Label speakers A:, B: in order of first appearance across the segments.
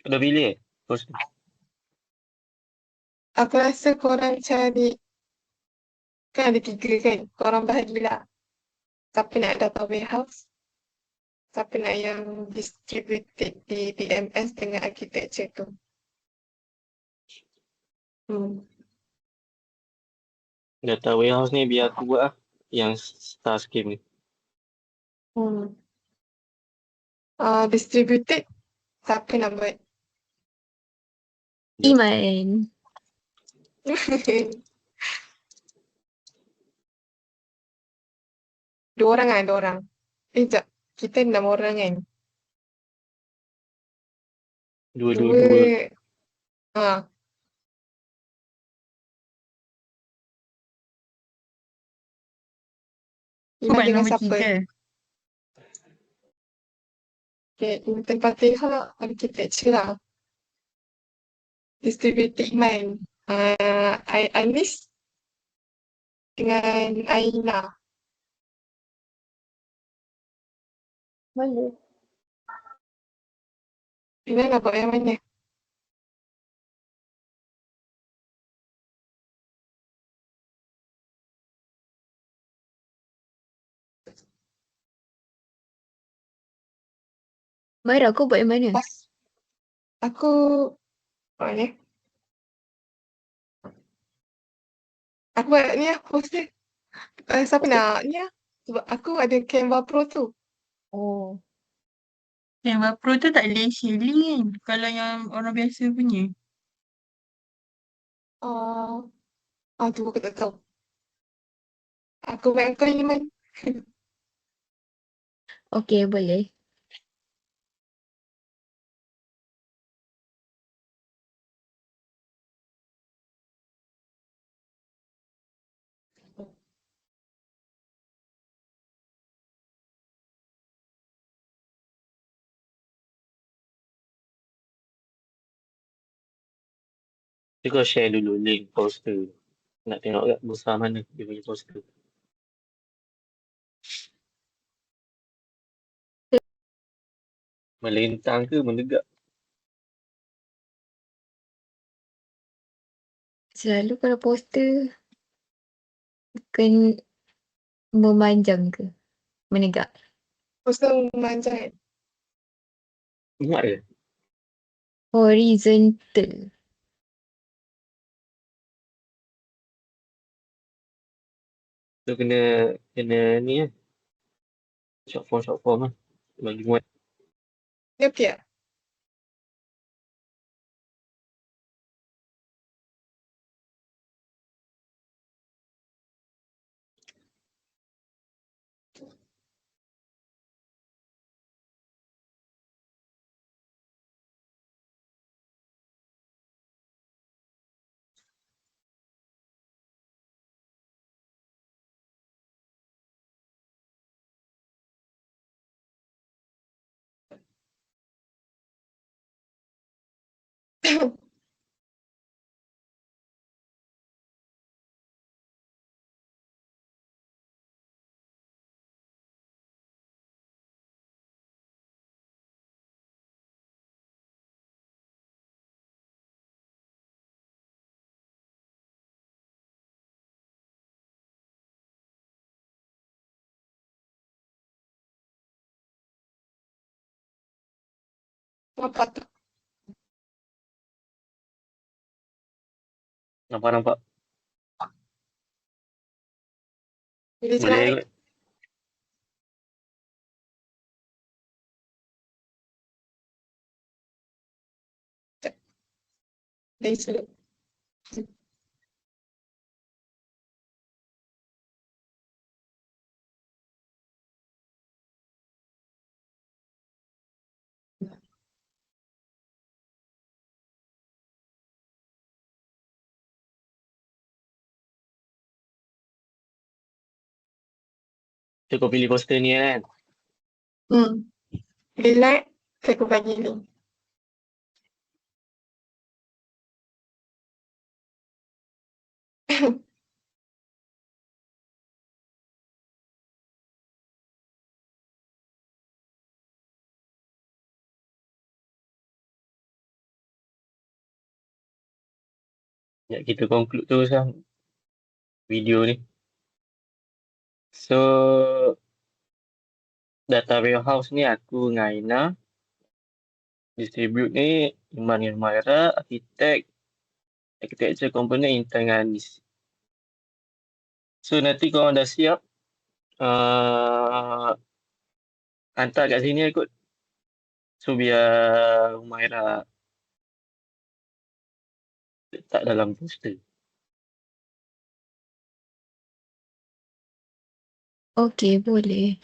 A: Dah pilih poster?
B: Aku rasa korang cari, kan ada tiga kan, korang bahagilah. Siapa nak data warehouse, siapa nak yang distributed di DMS dengan architecture tu. Hmm.
A: Data warehouse ni biar aku buat lah. Yang star scheme ni.
B: Hmm. Distributed, siapa nak buat?
A: Ya.
C: Iman.
B: Dua orang kan, dua orang. Sekejap, kita 6 orang kan?
A: Dua-dua-dua.
B: Dua, ah,
C: Aku
B: Iman
C: buat
B: dengan
C: nombor
B: siapa?
C: 3.
B: Okay, Intan Fatihah, architecture lah. Distributed Iman. Anis dengan Aina.
C: Boleh.
B: Aina nak buat yang mana?
C: Mara, aku buat yang mana?
B: Pas, aku, mana? Aku buat ni lah, poster. Siapa nak ni lah? Sebab aku ada Canva Pro tu.
C: Oh.
D: Canva Pro tu tak boleh sharing kan? Kalau yang orang biasa punya.
B: Ah, tu aku tak tahu. Aku buat kau Iman.
C: Okay, boleh.
A: Jadi kau share dulu link poster. Nak tengok kat besar mana dia punya poster. Melintang ke menegak?
C: Selalu kalau poster kan memanjang ke? Menegak.
B: Poster memanjang kan?
A: Muat ke?
C: Horizontal.
A: Tu kena ni lah. Short form lah. Bagi muat.
B: Dia okey tak? Nampak tu.
A: Nampak-nampak.
B: Boleh
A: Boleh
B: cari.
A: kot.
B: Dari sudut.
A: So kau pilih poster ni kan?
B: Boleh like, saya aku bagi link.
A: Sekejap kita conclude terus lah video ni. So, data warehouse ni aku dengan Aina. Distribute ni Iman dengan Humaira, architecture component Intan dengan Anis. So nanti korang dah siap, hantar kat sini lah kot. So biar Humaira letak dalam poster.
C: Okey, boleh.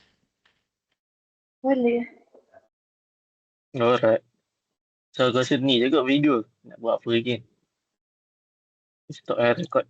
B: Boleh.
A: Alright. So aku rasa ni je kot video. Nak buat apa lagi? Stop record.